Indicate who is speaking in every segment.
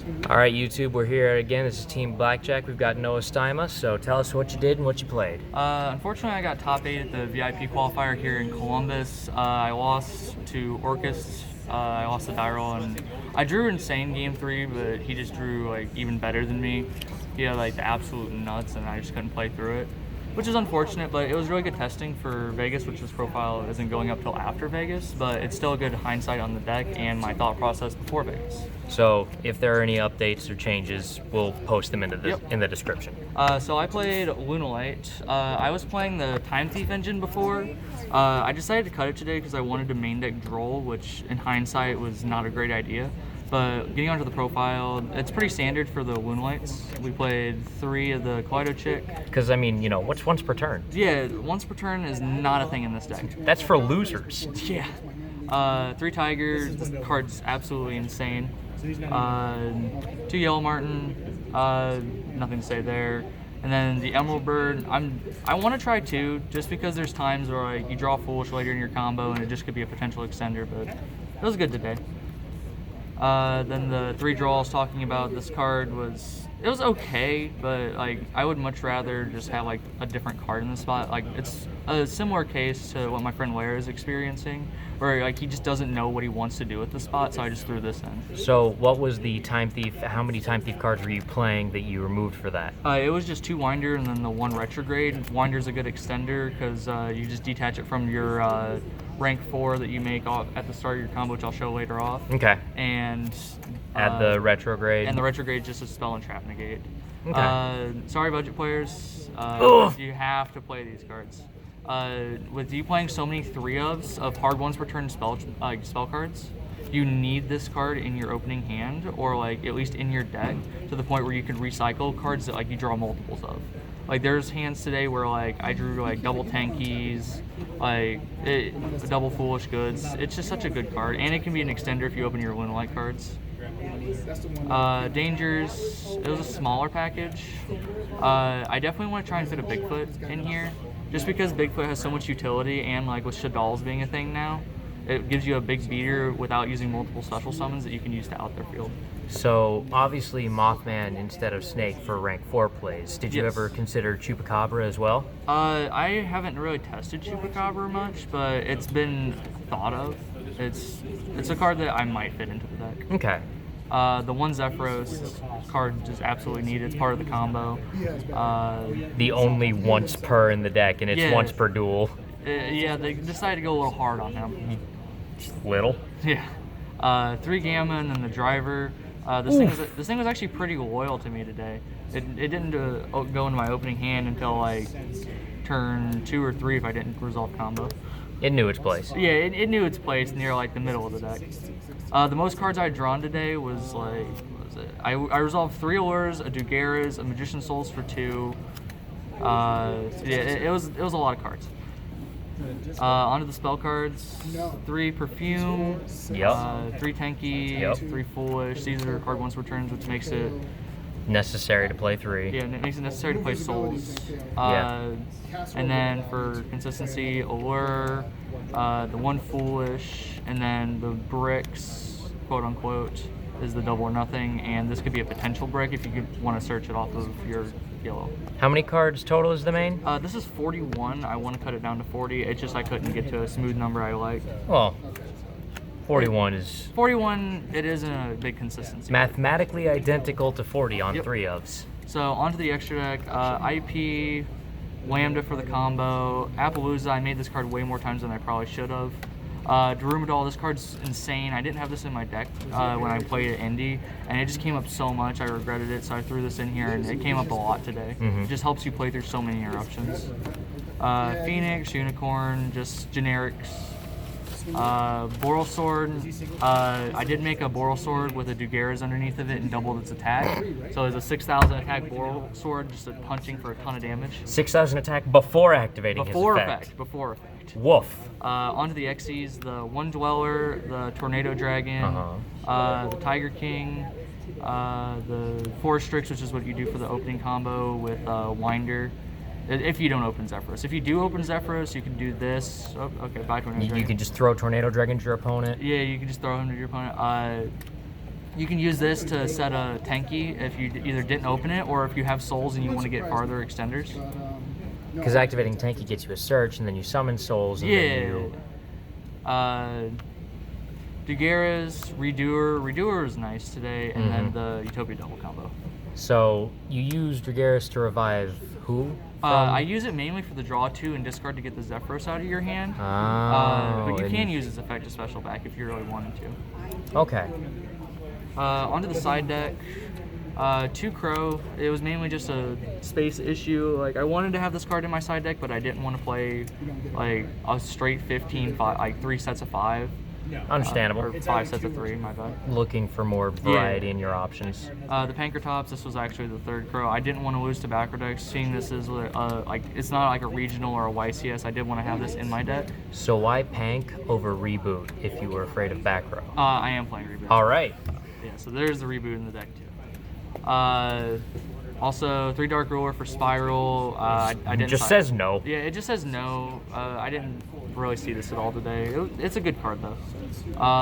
Speaker 1: All right, YouTube, we're here again. This is Team Blackjack. We've got Noah Stima, so tell us what you did and what you played.
Speaker 2: Unfortunately, I got top 8 at the VIP qualifier here in Columbus. I lost to Orcus. I lost to Dyrel, and I drew insane game 3, but he just drew like even better than me. He had like the absolute nuts, and I just couldn't play through it, which is unfortunate. But it was really good testing for Vegas, which this profile isn't going up till after Vegas, but it's still a good hindsight on the deck and my thought process before Vegas.
Speaker 1: So if there are any updates or changes, we'll post them in the description.
Speaker 2: So I played Lunalite. I was playing the Time Thief engine before. I decided to cut it today because I wanted to main deck Droll, which in hindsight was not a great idea. But getting onto the profile, it's pretty standard for the Lunalites. We played 3 of the Kaleido Chick.
Speaker 1: Because, I mean, you know, what's once per turn?
Speaker 2: Yeah, once per turn is not a thing in this deck.
Speaker 1: That's for losers.
Speaker 2: Yeah. 3 Tiger, this card's absolutely insane. 2 Yellow Martin, nothing to say there. And then the Emerald Bird, I want to try 2, just because there's times where like you draw Foolish later in your combo and it just could be a potential extender, but it was good today. Then the 3 draw I was talking about, this card was okay, but like I would much rather just have like a different card in the spot. Like it's a similar case to what my friend Lara is experiencing, where like he just doesn't know what he wants to do with the spot, so I just threw this in.
Speaker 1: So what was the Time Thief, how many Time Thief cards were you playing that you removed for that?
Speaker 2: It was just 2 Winder and then the 1 Retrograde. Winder's a good extender because you just detach it from your rank 4 that you make at the start of your combo, which I'll show later off.
Speaker 1: Okay.
Speaker 2: And
Speaker 1: add the Retrograde.
Speaker 2: And the Retrograde just a spell and trap negate.
Speaker 1: Okay.
Speaker 2: Sorry, budget players. You have to play these cards. With you playing so many 3-ofs of hard ones per turn spell cards, you need this card in your opening hand, or like at least in your deck, to the point where you can recycle cards that like you draw multiples of. Like there's hands today where like I drew like double Tankies, double Foolish Goods. It's just such a good card, and it can be an extender if you open your Lunalite cards. Dangers, it was a smaller package. I definitely want to try and fit a Bigfoot in here, just because Bigfoot has so much utility, and like with Shadal's being a thing now, it gives you a big beater without using multiple special summons that you can use to out their field.
Speaker 1: So obviously Mothman instead of Snake for rank 4 plays. Did you ever consider Chupacabra as well?
Speaker 2: I haven't really tested Chupacabra much, but it's been thought of. It's a card that I might fit into the deck.
Speaker 1: Okay.
Speaker 2: The 1 Zephyros card is absolutely needed. It's part of the combo.
Speaker 1: The only once per in the deck, and it's once per duel.
Speaker 2: Yeah, they decided to go a little hard on him.
Speaker 1: Little?
Speaker 2: Yeah. 3 Gamma and then the Driver. This thing was actually pretty loyal to me today. It didn't go into my opening hand until like turn 2 or 3 if I didn't resolve combo.
Speaker 1: It knew its place.
Speaker 2: Yeah, it knew its place near like the middle of the deck. The most cards I had drawn today was like, what was it? I resolved 3 Allures, a Dugaras, a Magician Souls for 2. It was a lot of cards. Onto the spell cards. 3 Perfume. 3 Tanky. 3 Foolish. These are card once returns, which makes it
Speaker 1: necessary to play 3.
Speaker 2: Yeah, and it makes it necessary to play Souls. And then for consistency, Allure, the 1 Foolish, and then the bricks, quote unquote, is the double or nothing. And this could be a potential brick if you want to search it off of your yellow.
Speaker 1: How many cards total is the main?
Speaker 2: This is 41. I want to cut it down to 40. It's just I couldn't get to a smooth number I like.
Speaker 1: Well, 41 is...
Speaker 2: 41, it isn't a big consistency.
Speaker 1: Mathematically identical to 40 on 3-ofs.
Speaker 2: So onto the extra deck. IP, Lambda for the combo. Appaloosa, I made this card way more times than I probably should have. Darumidal, this card's insane. I didn't have this in my deck when I played at Indy, and it just came up so much. I regretted it, so I threw this in here, and it came up a lot today. It just helps you play through so many interruptions. Phoenix, Unicorn, just generics. Boral Sword, I did make a Boral Sword with a Dugaras underneath of it and doubled its attack. So it's a 6,000 attack Boral Sword, just punching for a ton of damage.
Speaker 1: 6,000 attack before activating his effect.
Speaker 2: Before effect.
Speaker 1: Woof.
Speaker 2: Onto the Xyz, the 1 Dweller, the Tornado Dragon, the Tiger King, the Forrestrix, which is what you do for the opening combo with Winder. If you don't open Zephyros. If you do open Zephyros, you can do this. Oh, okay, bye Tornado Dragon.
Speaker 1: You can just throw Tornado Dragon to your opponent.
Speaker 2: Yeah, you can just throw him to your opponent. You can use this to set a tanky if you either didn't open it or if you have souls and you want to get farther extenders.
Speaker 1: Because activating Tanky gets you a search, and then you summon souls, and then you...
Speaker 2: Dugaras, Redoer is nice today, and then the Utopia double combo.
Speaker 1: So you use Dragaris to revive who?
Speaker 2: I use it mainly for the draw 2 and discard to get the Zephyros out of your hand. But you can use its effective special back if you really wanted to.
Speaker 1: Okay.
Speaker 2: Onto the side deck. 2 Crow. It was mainly just a space issue. Like, I wanted to have this card in my side deck, but I didn't want to play like a straight 15, like 3 sets of 5.
Speaker 1: Understandable.
Speaker 2: Or 5 sets of 3, my bad.
Speaker 1: Looking for more variety in your options.
Speaker 2: The Pankratops, this was actually the 3rd Crow. I didn't want to lose to backer decks, seeing this as like it's not like a regional or a YCS. I did want to have this in my deck.
Speaker 1: So why Pank over Reboot if you were afraid of back row?
Speaker 2: I am playing Reboot.
Speaker 1: All right.
Speaker 2: Yeah, so there's the Reboot in the deck too. Also, 3 Dark Ruler for Spiral. I didn't.
Speaker 1: It just says no.
Speaker 2: Yeah, it just says no. I didn't really see this at all today. It's a good card though.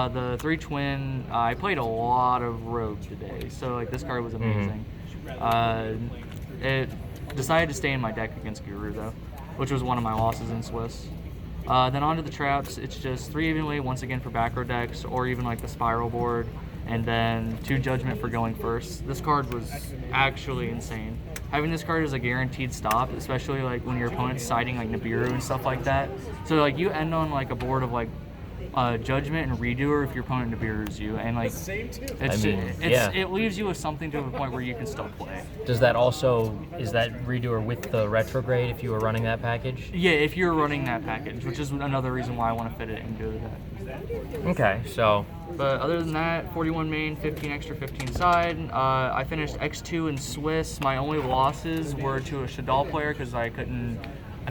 Speaker 2: The 3 Twin. I played a lot of Rogue today, so like this card was amazing. It decided to stay in my deck against Guru though, which was one of my losses in Swiss. Then onto the traps. It's just 3 Evenly once again for back row decks, or even like the Spiral board. And then 2 Judgment for going first. This card was actually insane. Having this card is a guaranteed stop, especially like when your opponent's siding like Nibiru and stuff like that. So like you end on like a board of like Judgment and Redoer if your opponent Nibiru's you, and like it leaves you with something to a point where you can still play.
Speaker 1: Does that also, is that Redoer with the retrograde if you were running that package?
Speaker 2: Yeah, if you're running that package, which is another reason why I want to fit it into the deck.
Speaker 1: Okay, so.
Speaker 2: But other than that, 41 main, 15 extra, 15 side. I finished X2 in Swiss. My only losses were to a Shadal player because I couldn't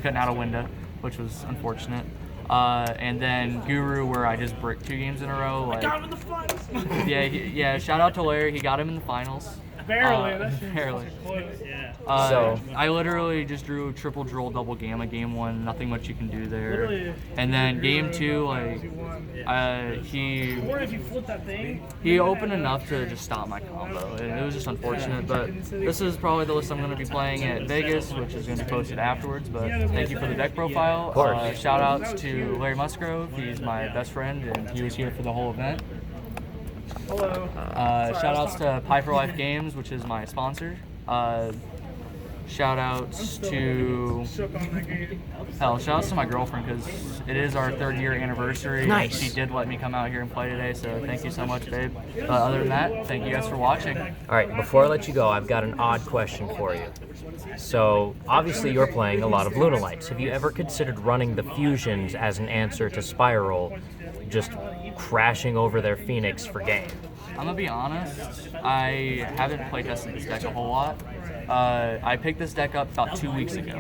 Speaker 2: out a window, which was unfortunate. And then Guru, where I just bricked 2 games in a row. Like, I got him in the finals. yeah. Shout out to Larry. He got him in the finals.
Speaker 3: Barely.
Speaker 2: Barely.
Speaker 3: Yeah.
Speaker 1: So
Speaker 2: I literally just drew triple droll double gamma game 1. Nothing much you can do there.
Speaker 3: Literally,
Speaker 2: and then game 2, like
Speaker 3: Or if you flip that thing.
Speaker 2: he opened enough to just stop my combo. It was just unfortunate, but this is probably the list I'm going to be playing at Vegas, which is going to be posted afterwards. But thank you for the deck profile. Shout outs to Larry Musgrove. He's my best friend, and he was here for the whole event.
Speaker 3: Hello.
Speaker 2: Shout outs to Pie for Life Games, which is my sponsor. Shout outs to shout outs to my girlfriend because it is our 3rd year anniversary.
Speaker 1: Nice.
Speaker 2: She did let me come out here and play today, so thank you so much, babe. Other than that, thank you guys for watching.
Speaker 1: All right, before I let you go, I've got an odd question for you. So, obviously you're playing a lot of Lunalights. Have you ever considered running the fusions as an answer to Spiral, just crashing over their Phoenix for game?
Speaker 2: I'm gonna be honest, I haven't playtested this deck a whole lot. I picked this deck up about 2 weeks ago,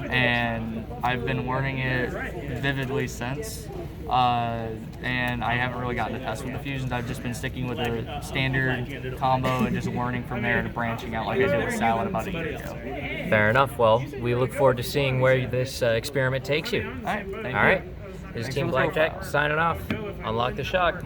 Speaker 2: and I've been learning it vividly since. And I haven't really gotten to test with the fusions. I've just been sticking with a standard combo and just learning from there and branching out like I did with Salad about a year ago.
Speaker 1: Fair enough. Well, we look forward to seeing where this experiment takes you.
Speaker 2: All right, thank you.
Speaker 1: All right. This is
Speaker 2: Thanks
Speaker 1: Team
Speaker 2: for the
Speaker 1: Blackjack
Speaker 2: profile.
Speaker 1: signing off. Unlock the shock.